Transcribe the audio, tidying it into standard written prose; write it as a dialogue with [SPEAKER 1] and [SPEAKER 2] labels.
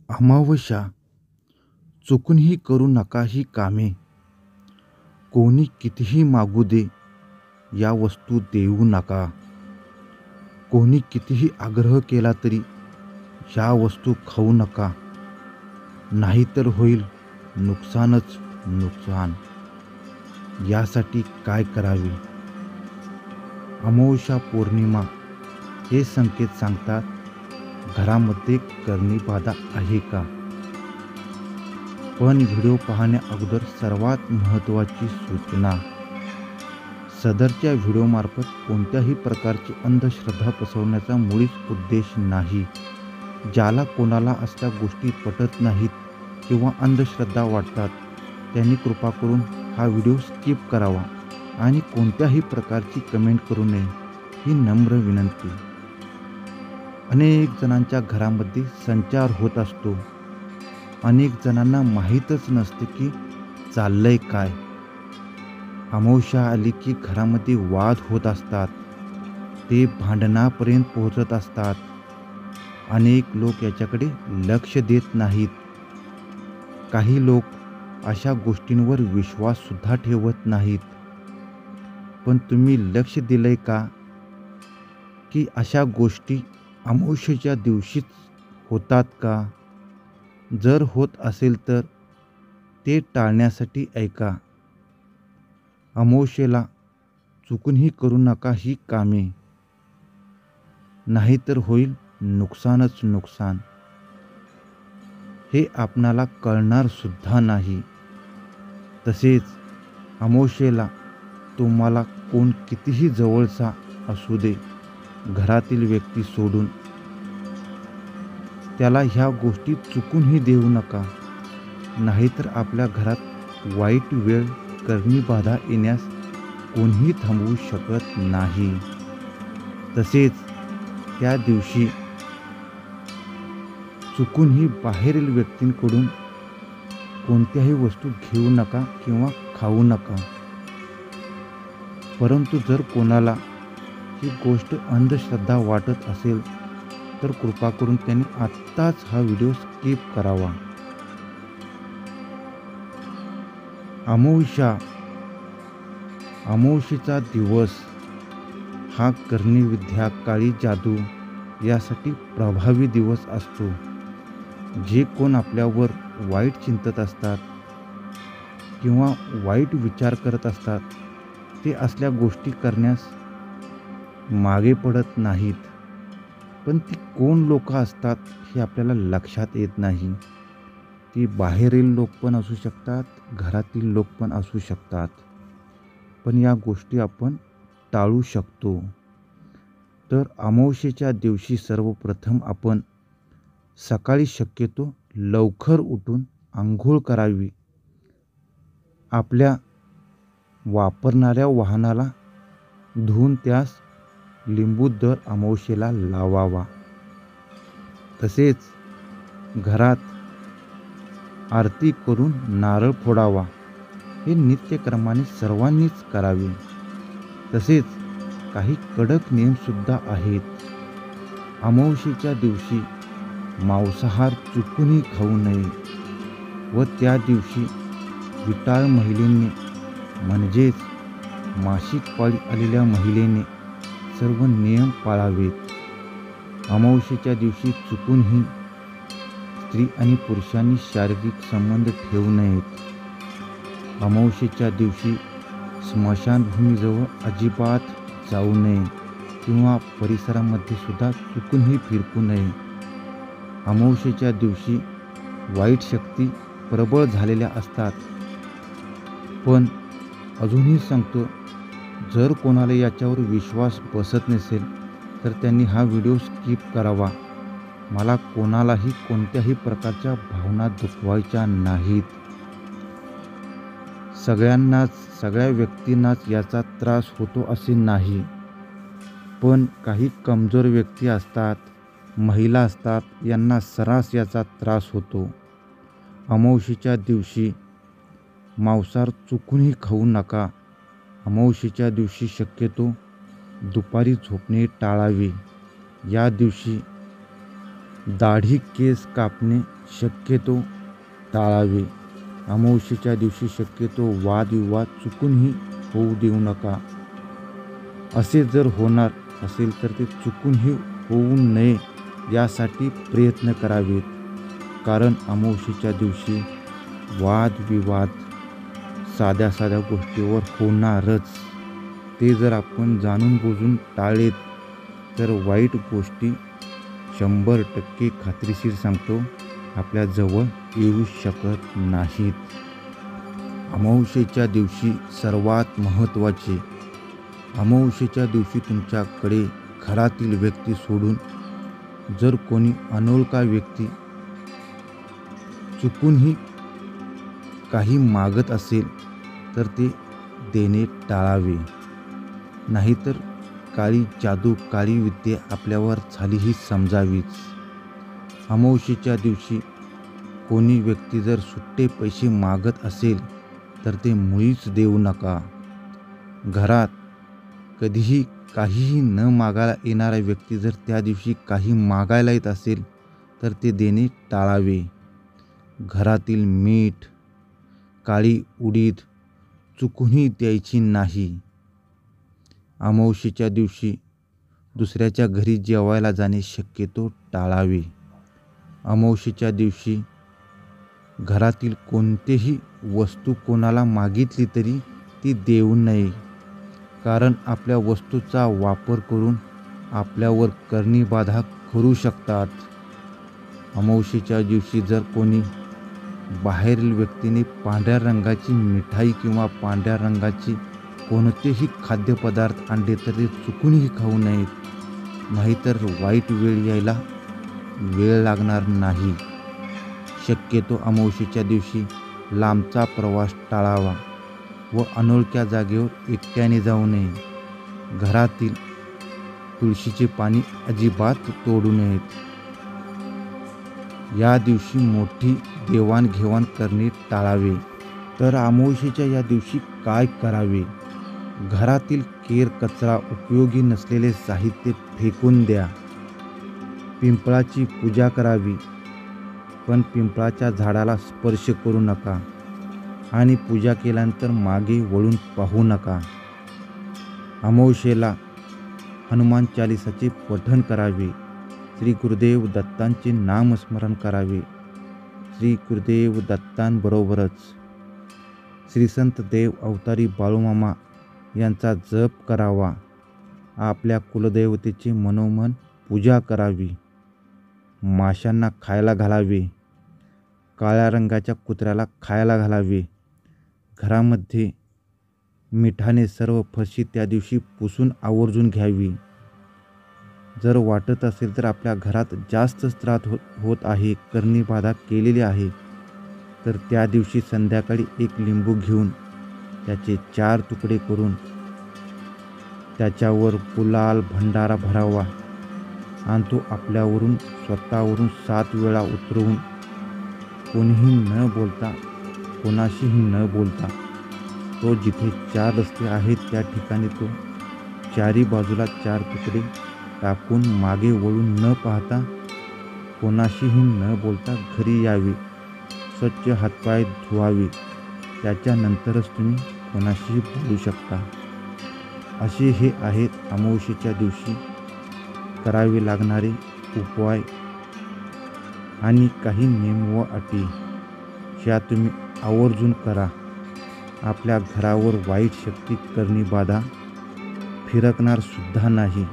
[SPEAKER 1] अमावस्या चुकूनही करू नका ही कामे. कोणी कितीही मागू दे, या वस्तू देऊ नका. कोणी कितीही आग्रह केला तरी या वस्तू खाऊ नका. नाहीतर होईल नुकसानच नुकसान. यासाठी काय करावे? अमावस्या पौर्णिमा हे संकेत सांगतात. घरामध्ये करणी बाधा आहे का? पण व्हिडिओ पाहण्या अगोदर सर्वात महत्त्वाची सूचना. सदरच्या व्हिडिओमार्फत कोणत्याही प्रकारची अंधश्रद्धा पसरवण्याचा मुळीच उद्देश नाही. ज्याला कोणाला असल्या गोष्टी पटत नाहीत किंवा अंधश्रद्धा वाटतात त्यांनी कृपा करून हा व्हिडिओ स्किप करावा आणि कोणत्याही प्रकारची कमेंट करू नये ही नम्र विनंती. अनेक जणांच्या घरामध्ये संचार होत असतो. अनेक जणांना माहीतच नसते की चाललंय काय. अमावस्या आली की घरामध्ये वाद होत असतात. ते भांडणापर्यंत पोहोचत असतात. अनेक लोक याच्याकडे लक्ष देत नाहीत. काही लोक अशा गोष्टींवर विश्वाससुद्धा ठेवत नाहीत. पण तुम्ही लक्ष दिलंय का की अशा गोष्टी अमावस्येच्या दिवशीच होतात का? जर होत असेल तर ते टाळण्यासाठी ऐका. अमावस्येला चुकूनही करू नका ही कामे. नाहीतर होईल नुकसानच नुकसान. हे आपणाला कळणार सुद्धा नाही. तसेच अमावस्येला तुम्हाला कोण कितीही जवळचा असू दे, घरातील व्यक्ती सोडून, त्याला ह्या गोष्टी चुकूनही देऊ नका. नाहीतर आपल्या घरात वाईट वेळ, करणी बाधा येण्यास कोणीही थांबवू शकत नाही. तसेच त्या दिवशी चुकूनही बाहेरील व्यक्तींकडून कोणत्याही वस्तू घेऊ नका किंवा खाऊ नका. परंतु जर कोणाला ही गोष्ट अंधश्रद्धा वाटत असेल तर कृपा करून त्यांनी आत्ताच हा व्हिडिओ स्किप करावा. अमावस्येचा दिवस हा करणी विद्या, काळी जादू यासाठी प्रभावी दिवस असतो. जे कोण आपल्यावर वाईट चिंतत असतात किंवा वाईट विचार करत असतात ते असल्या गोष्टी करण्यास मागे पडत नाहीत. पण ती कोण लोक असतात हे आपल्याला लक्षात येत नाही. ती बाहेरील लोक पण असू शकतात, घरातील लोक पण असू शकतात. पण या गोष्टी आपण टाळू शकतो. तर अमावस्येच्या दिवशी सर्वप्रथम आपण सकाळी शक्यतो लवकर उठून अंघोळ करावी. आपल्या वापरणाऱ्या वाहनाला धुवून त्यास लिंबू दर अमावस्येला लावावा. तसेच घरात आरती करून नारळ फोडावा. हे नित्यक्रमाने सर्वांनीच करावे. तसेच काही कडक नियमसुद्धा आहेत. अमावस्येच्या दिवशी मांसाहार चुकूनही खाऊ नये व त्या दिवशी विटाळ महिलेने म्हणजेच मासिक पाळी आलेल्या महिलेने सर्व नियम पाळावेत. अमावस्येच्या दिवशी चुकूनही स्त्री आणि पुरुषांनी शारीरिक संबंध ठेवू नयेत. अमावस्येच्या दिवशी स्मशानभूमीजवळ अजिबात जाऊ नये किंवा परिसरामध्ये सुद्धा चुकूनही फिरकू नये. अमावस्येच्या दिवशी वाईट शक्ती प्रबळ झालेल्या असतात. पण अजूनही सांगतो, जर कोणाला याच्यावर विश्वास बसत नसेल तर त्यांनी हा व्हिडिओ स्किप करावा. मला कोणालाही कोणत्याही प्रकारच्या भावना दुखवायच्या नाहीत. सगळ्या व्यक्तींनाच याचा त्रास होतो असे नाही. पण काही कमजोर व्यक्ती असतात, महिला असतात, यांना सर्रास याचा त्रास होतो. अमावस्येच्या दिवशी मांसाहार चुकूनही खाऊ नका. अमावस्येच्या दिवशी शक्यतो दुपारी झोपणे टाळावे. या दिवशी दाढी केस कापणे शक्यतो टाळावे. अमावस्येच्या दिवशी शक्यतो वादविवाद चुकूनही होऊ देऊ नका. असे जर होणार असेल तर ते चुकूनही होऊ नये यासाठी प्रयत्न करावेत. कारण अमावस्येच्या दिवशी वादविवाद साध्या साध्या गोष्टीवर होणारच. ते जर आपण जाणून बुजून टाळलेत तर वाईट गोष्टी 100% खात्रीशीर सांगतो आपल्या जवळ येऊ शकत नाहीत. अमावस्येच्या दिवशी सर्वात महत्त्वाचे, अमावस्येच्या दिवशी तुमच्याकडे घरातील व्यक्ती सोडून जर कोणी अनोळखा व्यक्ती चुकूनही काही मागत असेल तर ते देणे टाळावे. नाहीतर काळी जादू, काळी विद्या आपल्यावर झालीही समजावीच. अमावस्येच्या दिवशी कोणी व्यक्ती जर सुट्टे पैसे मागत असेल तर ते मुळीच देऊ नका. घरात कधीही काहीही न मागायला येणारा व्यक्ती जर त्या दिवशी काही मागायला येत असेल तर ते देणे टाळावे. घरातील मीठ, काळी उडीद चुकूनही द्यायची नाही. अमावस्येच्या दिवशी दुसऱ्याच्या घरी जेवायला जाणे शक्यतो टाळावे. अमावस्येच्या दिवशी घरातील कोणतीही वस्तू कोणाला मागितली तरी ती देऊ नये. कारण आपल्या वस्तूचा वापर करून आपल्यावर करणी बाधा करू शकतात. अमावस्येच्या दिवशी जर कोणी बाहेरील व्यक्तीने पांढऱ्या रंगाची मिठाई किंवा पांढऱ्या रंगाची कोणतेही खाद्यपदार्थ आणले तर ते चुकूनही खाऊ नयेत. नाहीतर वाईट वेळ यायला वेळ लागणार नाही. शक्यतो अमावस्येच्या दिवशी लांबचा प्रवास टाळावा व अनोळख्या जागेवर एकट्याने जाऊ नये. घरातील तुळशीचे पाणी अजिबात तोडू नयेत. या दिवशी मोठी देवाणघेवाण करणे टाळावे. तर अमावस्येच्या या दिवशी काय करावे? घरातील केर कचरा, उपयोगी नसलेले साहित्य फेकून द्या. पिंपळाची पूजा करावी, पण पिंपळाच्या झाडाला स्पर्श करू नका आणि पूजा केल्यानंतर मागे वळून पाहू नका. अमावस्येला हनुमान चालीसाचे पठण करावे. श्री गुरुदेव दत्तांचे नामस्मरण करावे. श्री गुरुदेव दत्तांबरोबरच श्री संत देव अवतारी बाळूमामा यांचा जप करावा. आपल्या कुलदेवतेची मनोमन पूजा करावी. माशांना खायला घालावे. काळ्या रंगाच्या कुत्र्याला खायला घालावे. घरामध्ये मिठाने सर्व फरशी त्या दिवशी पुसून आवर्जून घ्यावी. जर वाटत असेल तर आपल्या घरात जास्त त्रास होत आहे, करणी बाधा केलेली आहे, तर त्या दिवशी संध्याकाळी एक लिंबू घेऊन त्याचे 4 तुकडे करून त्याच्यावर गुलाल भंडारा भरावा आणि तो आपल्यावरून स्वतःवरून 7 वेळा उतरवून कोणीही न बोलता, कोणाशीही न बोलता तो जिथे 4 रस्ते आहेत त्या ठिकाणी तो 4ही बाजूला 4 तुकडे टाकून मागे वळून न पाहता, कोणाशीही न बोलता घरी यावे. स्वच्छ हातपाय धुवावे. त्याच्यानंतरच तुम्ही कोणाशीही बोलू शकता. असे हे आहेत अमावस्येच्या दिवशी करावे लागणारे उपाय आणि काही नियम व अटी. ह्या तुम्ही आवर्जून करा. आपल्या घरावर वाईट शक्ती, करणी बाधा फिरकणार सुद्धा नाही.